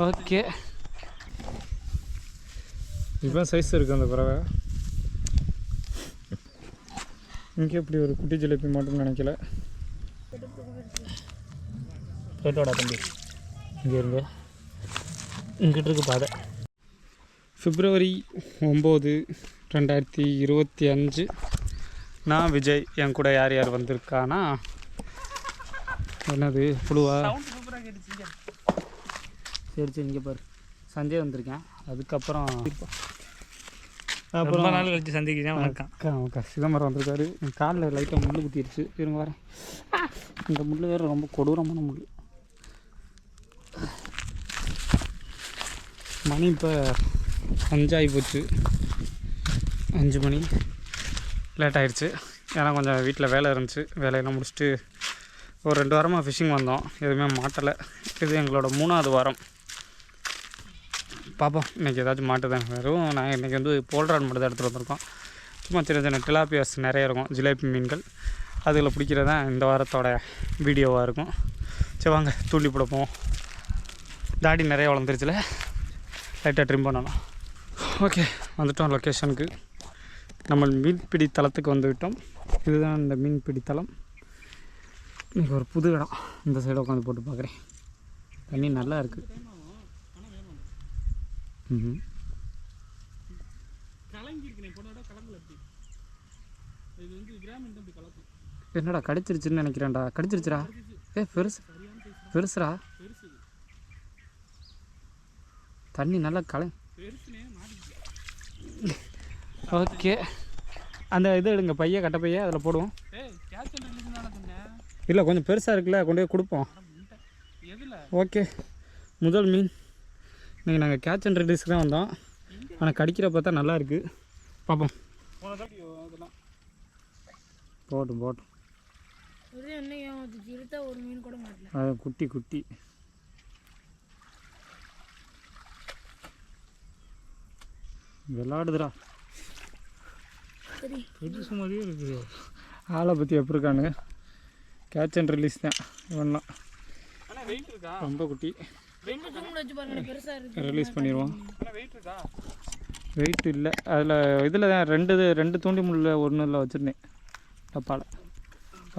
Okay, இப்போ size இருக்குது அந்த பறவை. இங்கே இப்படி ஒரு குட்டி ஜிலேபி மட்டும் நினைக்கல. போயிட்டோடா தம்பி, இங்கே இருங்க, இங்கிட்டு இருக்கு பாதை. February 9, 2025. நான் விஜய். என் கூட யார் யார் வந்திருக்கானா, என்னது புழுவா? சரி சரி, இங்கே பாரு, சஞ்சய் வந்திருக்கேன். அதுக்கப்புறம் ரொம்ப நாள் கழிச்சு சந்திக்கிறேன். வணக்கம். சிதம்பரம் வந்திருக்காரு. என் காலில் லைட்டாக முள் குத்திடுச்சு. இருங்க வரேன். இந்த முள் வேறு ரொம்ப கொடூரமான முள். மணி இப்போ 5 ஆகி போச்சு. 5 மணி லேட் ஆகிடுச்சு. ஏன்னா கொஞ்சம் வீட்டில் வேலை இருந்துச்சு. வேலையெல்லாம் முடிச்சுட்டு ஒரு 2 வாரமாக ஃபிஷ்ஷிங் வந்தோம். எதுவுமே மாட்டலை. இது எங்களோட 3ஆவது வாரம். பார்ப்போம், இன்றைக்கி ஏதாச்சும் மாட்டுதான். வெறும் நாங்கள் இன்றைக்கி வந்து போல்ரான் மட்டும் தான் எடுத்துகிட்டு வந்திருக்கோம். சும்மா சின்ன சின்ன டிலாப்பியாஸ் நிறைய இருக்கும், ஜிலேபி மீன்கள். அதில் பிடிக்கிறதான் இந்த வாரத்தோட வீடியோவாக இருக்கும். சரி வாங்க, தூண்டி போட போவோம். தாடி நிறைய வளர்ந்துருச்சுல, லைட்டாக ட்ரிம் பண்ணணும். ஓகே, வந்துவிட்டோம் லொக்கேஷனுக்கு. நம்ம மீன்பிடி தளத்துக்கு வந்து விட்டோம். இதுதான் இந்த மீன்பிடி தளம். இன்றைக்கி ஒரு புது இடம். இந்த சைடு உட்காந்து போட்டு பார்க்குறேன். தண்ணி நல்லா இருக்குது. என்னடா கடிச்சிருச்சுன்னு நினைக்கிறேன்டா. கடிச்சிருச்சுடா. பெருசுடா. தண்ணி நல்லா ஓகே, அந்த இது எடுங்க, பைய கட்ட பைய அதில் போடுவோம். இல்லை கொஞ்சம் பெருசாக இருக்குல்ல, கொண்டு போய் கொடுப்போம். ஓகே, முதல் மீன். இன்றைக்கி நாங்கள் கேட்ச் அண்ட் ரிலீஸ்க்கு தான் வந்தோம். ஆனால் கடிக்கிற பார்த்தா நல்லா இருக்குது. பார்ப்போம். போட்டும் அது குட்டி விளாடுதுடா. புதுசு மாதிரியே இருக்குது. ஆளை பற்றி எப்படி இருக்கானுங்க. கேட்ச் அண்ட் ரிலீஸ் தான் இவன்லாம். ரொம்ப குட்டி. ரிலீஸ் பண்ணிடுவோம். வெயிட் இல்லை அதில். இதில் தான் ரெண்டு தூண்டி முள்ள ஒன்றில் வச்சுருந்தேன் டப்பாவில்.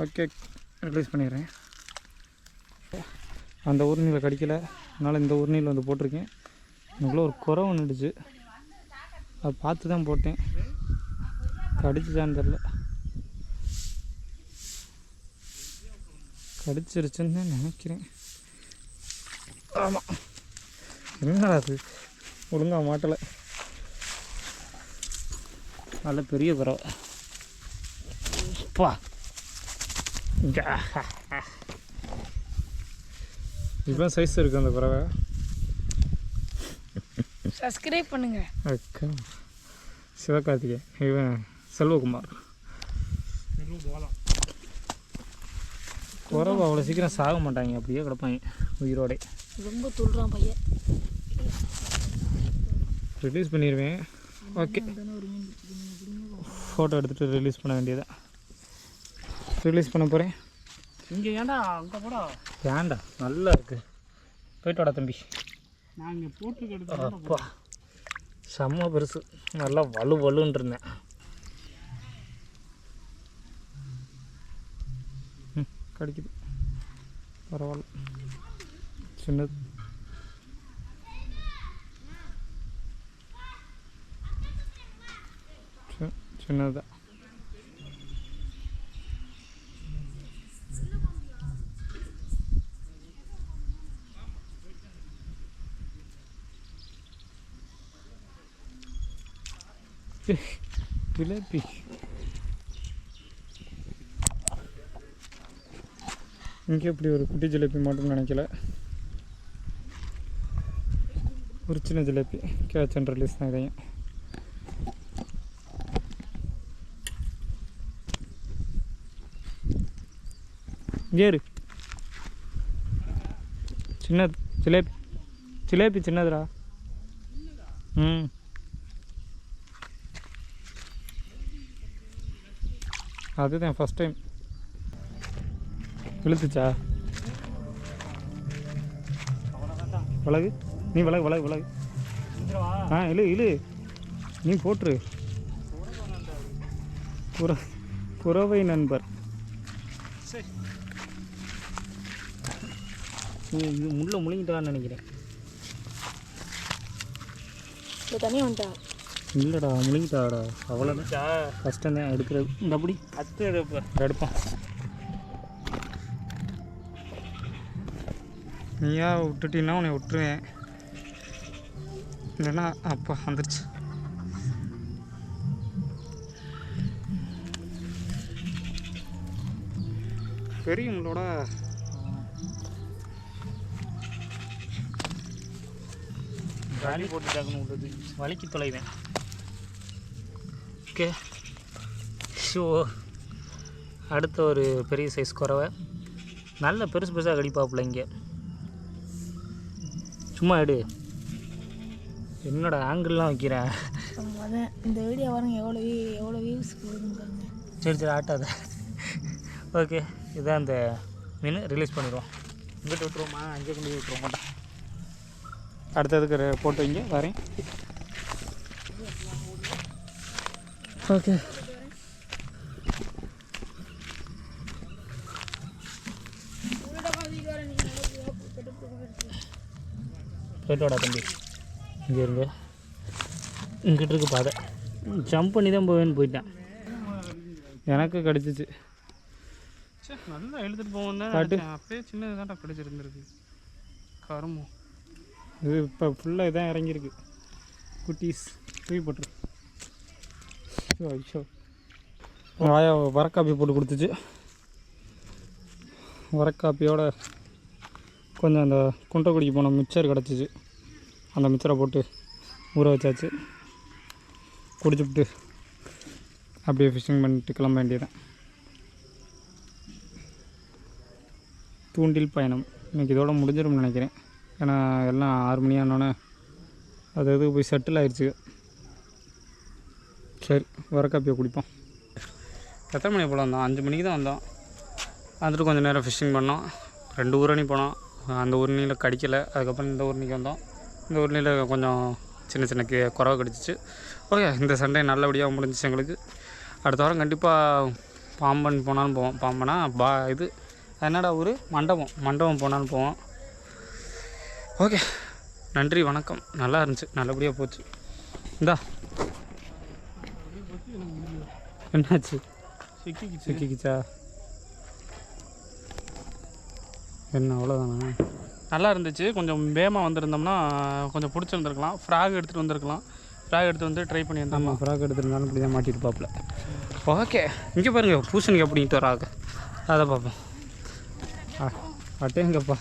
ஓகே, ரிலீஸ் பண்ணிடுறேன். அந்த ஊர்நீவில் கடிக்கலை, அதனால் இந்த ஊர்நீவில் வந்து போட்டிருக்கேன். இவ்வளோ ஒரு குறை ஒன்றுடுச்சு, அதை பார்த்து தான் போட்டேன். கடிச்சுதான்னு தெரில. கடிச்சிருச்சுன்னு தான் நினைக்கிறேன். ஆமாம், என்னடா அது ஒழுங்காக மாட்டலை. நல்ல பெரிய பறவை. இப்போ சைஸ் இருக்குது அந்த பறவை. சப்ஸ்கிரைப் பண்ணுங்க. அக்கா சிவகார்த்திகே, இவன் செல்வகுமார். குறவு அவ்வளோ சீக்கிரம் சாக மாட்டாங்க, அப்படியே கிடப்பாங்க உயிரோட. ரொம்ப துள்ளுறான் பையன். ரிலீஸ் பண்ணிடுவேன். ஓகே, ஃபோட்டோ எடுத்துகிட்டு ரிலீஸ் பண்ண வேண்டியதான். ரிலீஸ் பண்ண போகிறேன். இங்கே ஏன்டா அங்கே போடா. ஏன்டா நல்லா இருக்குது. போயிட்டு வாடா தம்பி. நாங்கள் போட்டு அப்பா செம்ம பெருசு. நல்லா வலுன்னு இருந்தேன். கடிக்குது, பரவாயில்ல. சின்னது. சின்னதுதான். ஜிலேபி. இங்கே இப்படி ஒரு குட்டி ஜிலேபி மட்டும் நினைக்கல. ஒரு சின்ன ஜிலேபி. கேட்ச் அண்ட் ரிலீஸ் தான் இதையும். ஏறு. சின்னது ஜிலேபி சின்னதுடா. அதுதான் ஃபஸ்ட் டைம். இழுத்துச்சா பழகு? நீ விலகு இழு நீ போட்டுரு. குறவை நண்பர். இது முள்ள முழுங்கிட்டான்னு நினைக்கிறேன். தனியாக வந்துட்டா இல்லைடா முழுங்கிட்டாடா. அவ்வளோதான் கஷ்டம் தான் எடுக்கிறது. இந்த அப்படி எடுப்பான். நீயா விட்டுட்டீங்கன்னா உன்னை விட்டுருவேன். இல்லைன்னா அப்போ வந்துருச்சு. பெரிய முள்ளோட காலி போட்டுட்டாங்கன்னு விடுறது வலிக்கு தொலைவேன். Okay show. அடுத்த ஒரு பெரிய சைஸ் குறவை. நல்ல பெருசு பெருசாக கடிப்பாப்புல. இங்கே சும்மா எடு. என்னோட ஆங்கிள்லாம் வைக்கிறேன். இந்த வீடியோ பாருங்க எவ்வளோ வியூஸ் போகுதுன்னு. சரி ஆட்டாத. ஓகே இதான் அந்த மீன். ரிலீஸ் பண்ணிடுவோம். இங்கிட்ட விட்டுருவோமா? அங்கே கொண்டு போய் விட்டுருவோம் மாட்டேன். அடுத்ததுக்கு போட்டு வைங்க வரேன். ஓகே போயிட்டோடா தம்பி. இங்கே இருங்க. இங்கிட்ட இருக்கு பாதை. ஜம்ப் பண்ணி தான் போவேன்னு போயிட்டேன். எனக்கு கிடச்சிச்சு. நல்லா எழுதிட்டு போவோம். அப்படியே சின்னது தான்டா கிடச்சிருந்துருக்கு கருமம். இது இப்போ ஃபுல்லாக இதான் இறங்கியிருக்கு. குட்டீஸ் தூக்கி போட்டுரு. ஐயோ வாயா வரக்காப்பி போட்டு கொடுத்துச்சு. வரக்காப்பியோட கொஞ்சம் அந்த குண்டைக்குடிக்கு போன மிக்சர் கிடச்சிச்சு. அந்த மிக்சரை போட்டு ஊற வச்சாச்சு. குடிச்சுவிட்டு அப்படியே ஃபிஷ்ஷிங் பண்ணிட்டு கிளம்ப வேண்டியதான். தூண்டில் பயணம் இன்றைக்கி இதோட முடிஞ்சிடும்னு நினைக்கிறேன். ஏன்னா எல்லாம் 6 மணி ஆனோடனே அது போய் செட்டில் ஆயிடுச்சு. சரி வரக்காப்பியை குடிப்போம். எத்தனை மணி போல் வந்தோம்? 5 மணிக்கு தான் வந்தோம். வந்துட்டு கொஞ்சம் நேரம் ஃபிஷ்ஷிங் பண்ணோம். 2 ஊரணி போனோம். அந்த ஊரணியில் கடிக்கலை. அதுக்கப்புறம் இந்த ஊரணிக்கு வந்தோம். இந்த ஊரணியில் கொஞ்சம் சின்ன சின்ன குறவை கடிச்சிச்சு. ஓகே இந்த சண்டே நல்லபடியாக முடிஞ்சிச்சு எங்களுக்கு. அடுத்த வாரம் கண்டிப்பாக பாம்பன் போனாலும் போவோம். பாம்பனா இது என்னடா ஊர்? மண்டபம் போனாலும் போவோம். ஓகே நன்றி வணக்கம். நல்லா இருந்துச்சு, நல்லபடியாக போச்சு. இந்தா என்னாச்சு? சிக்கிக்கிச்சா? என்ன அவ்வளோதானா? நல்லா இருந்துச்சு. கொஞ்சம் வேகமாக வந்திருந்தோம்னா கொஞ்சம் பிடிச்சிருந்துருக்கலாம். ஃப்ராக் எடுத்துகிட்டு வந்திருக்கலாம். ஃப்ராக் எடுத்து வந்து ட்ரை பண்ணியிருந்தோம். ஆமாம் ஃப்ராக் எடுத்துருந்தாலும் இப்படி தான் மாட்டிட்டு பார்ப்பல. ஓகே இங்கே பாருங்கள் பூசணிக்கு அப்படின்ட்டு வராங்க. அதை பார்ப்போம். அட்டேங்கப்பா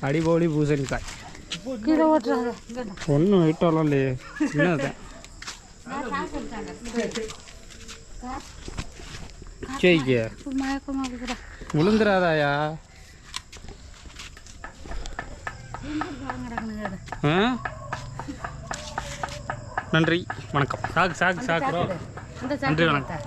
அடிபோலி பூசணிக்காய். ஒன்றும் வெயிட்டாலாம் இல்லையே, சின்னதான். சரிங்க விழுந்துடாதாயா? நன்றி வணக்கம். சாக்கு நன்றி வணக்கம்.